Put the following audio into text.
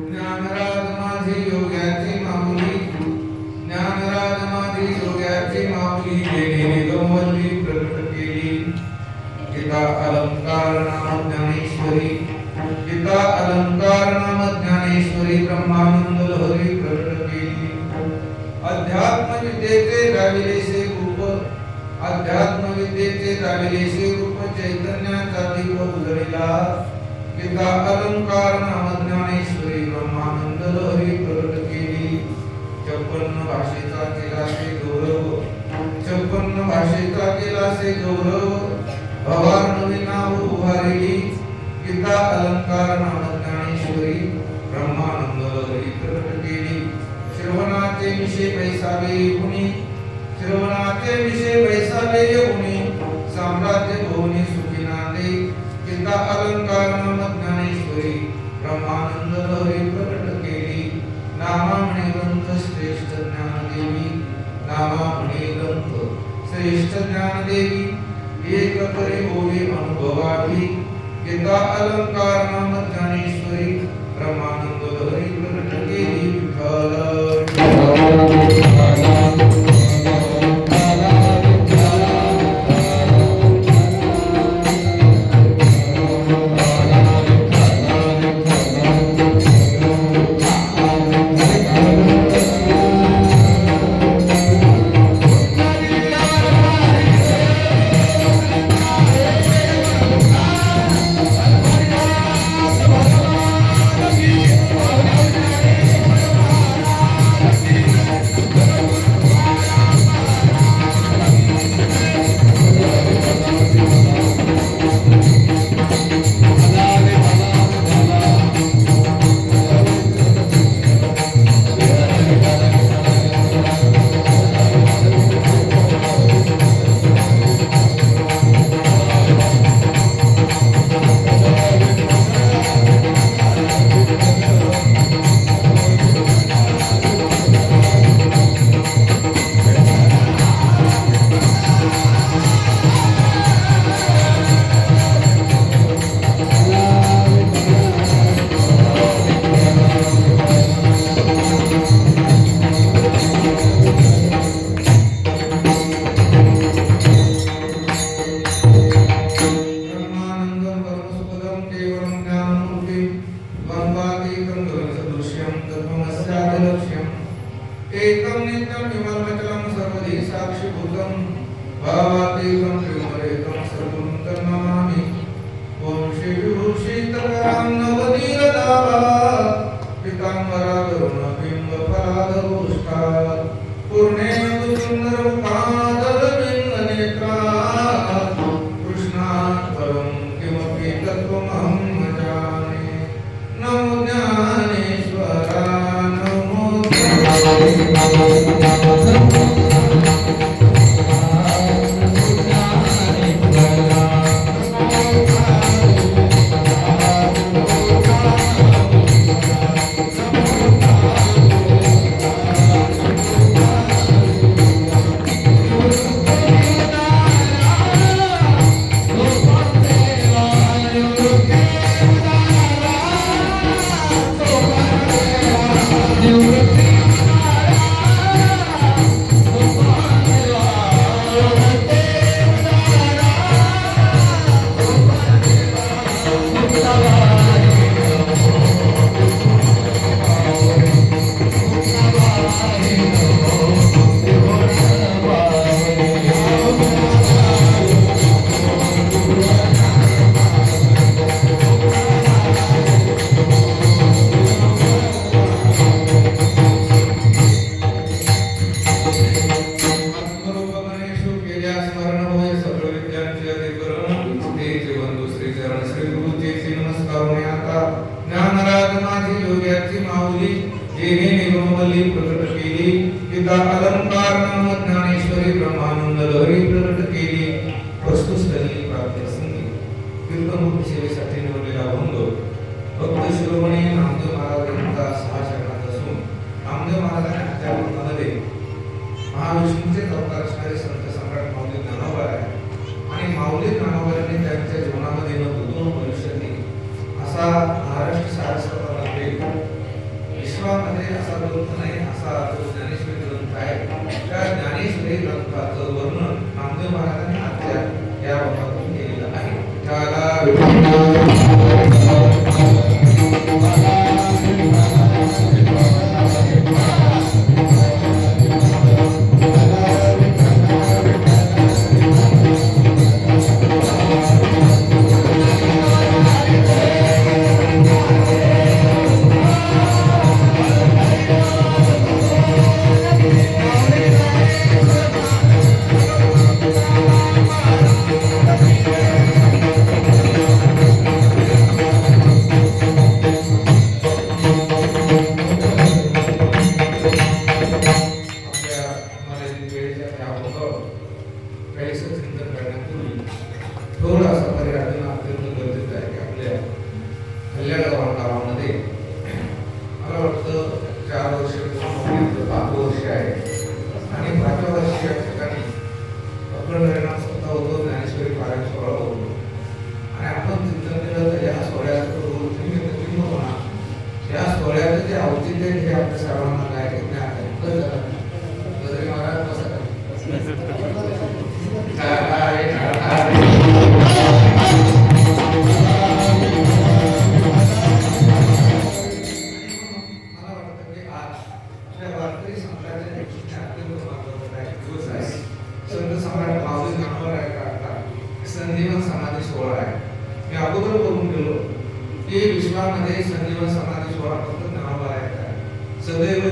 ज्ञानराज माझे योग्याचे माऊली, ज्ञानराज माझे योग्याचे माऊली, जेणे गमवली प्रकट केली. गीता अलंकार नाम ज्ञानेश्वरी, गीता अलंकार नाम ज्ञानेश्वरी, ब्रह्मानंद लहरी प्रकट केली. अध्यात्म विद्येचे दाविलेसे रूप, अध्यात्म विद्येचे दाविलेसे रूप, चैतन्याचा दीप उजळला. गीता अलंकार नाम ज्ञानेश्वरी, ब्रह्मानंद लहरी प्रकट केली. 56 भाषेचा केलासे गौरव, 56 भाषेचा केलासे गौरव, भवार नवी नाव उभारली. गीता अलंकार नाम ज्ञानेश्वरी, ब्रह्मानंद लहरी प्रकट केली. श्रवणाचे विषय पैसावे गुणी, श्रवणाचे विषय पैसावे गुणी, साम्राज्य भुवनी सुखी नांदे. गीता अलंकार नाम ज्ञानेश्वरी, ब्रह्मानंद लहरी प्रकट केली. नामामणी ग्रंथ श्रेष्ठ ज्ञानदेवी, नामामणी ग्रंथ श्रेष्ठ ज्ञानदेवी, एक करे होवे अनुभवावी. गीता अलंकार नाम ज्ञानेश्वरी, ब्रह्मानंद लहरी प्रकट केली. विठ्ठल एकम नित्यम विमलमचलम सर्वधी साक्षीभूतम भावातीतम त्रिगुणरहितम सर्वं तन्नमामि. ओम श्री विभूषितकरां नवनीलदाभा पीताम्बरागरुणबिम्बफलाधरोष्ठा पूर्णेन्दु सुन्दरमुखादरविन्दनेत्रात् कृष्णात् परं किमपि तत्त्वमहं न जाने. नमो ज्ञानेश्वरा, नमो गीता अलंकार नाम ज्ञानेश्वरी, ब्रह्मानंद लहरी प्रकट केली. वस्तुस्थळी प्राप्तसंगी कीर्तनरूप सेवेसाठी निवडलेला अभंग भक्त शिरोमणी नामदेव महाराज यांचा 6 शतकात असून नामदेव महाराजांच्या अध्यात्मामध्ये महाविष्णूचे अवतार असणारे संत सम्राट माऊली ज्ञानोबा आहे. आणि माऊली ज्ञानोबांनी त्यांच्या जीवनामध्ये न गुंतवून मनुष्याने आपल्या मर्यादित वेळेच्या त्या अगोदर काहीसं चिंतन करण्यापूर्वी थोडासा पर्याय अत्यंत गरजेचं आहे की आपल्या कल्याण गावामध्ये मला वाटतं 4 वर्ष पूर्ण 5 वर्ष आहे आणि 5व्या वर्षी या ठिकाणी अखंड हरिनाम सप्ताह होतो, ज्ञानेश्वरी पारायण सोहळा होतो आणि आपण चिंतन केलं तर या सोहळ्याचं होणार या सोहळ्याचं जे औचित्य हे आपल्या सर्वांना काय ज्ञान आहे. गजरे महाराज बसा. मला वाटतं की आज आपल्या वारकरी समाजाच्या दृष्टीने अत्यंत महत्त्वाचा दिवस आहे. संत सम्राट माऊली ज्ञानोबा संजीवन समाधी सोहळा आहे. मी अगोदर बोलून गेलो की विश्वामध्ये संजीवन समाधी सोहळा फक्त ज्ञानोबा आहे सदैव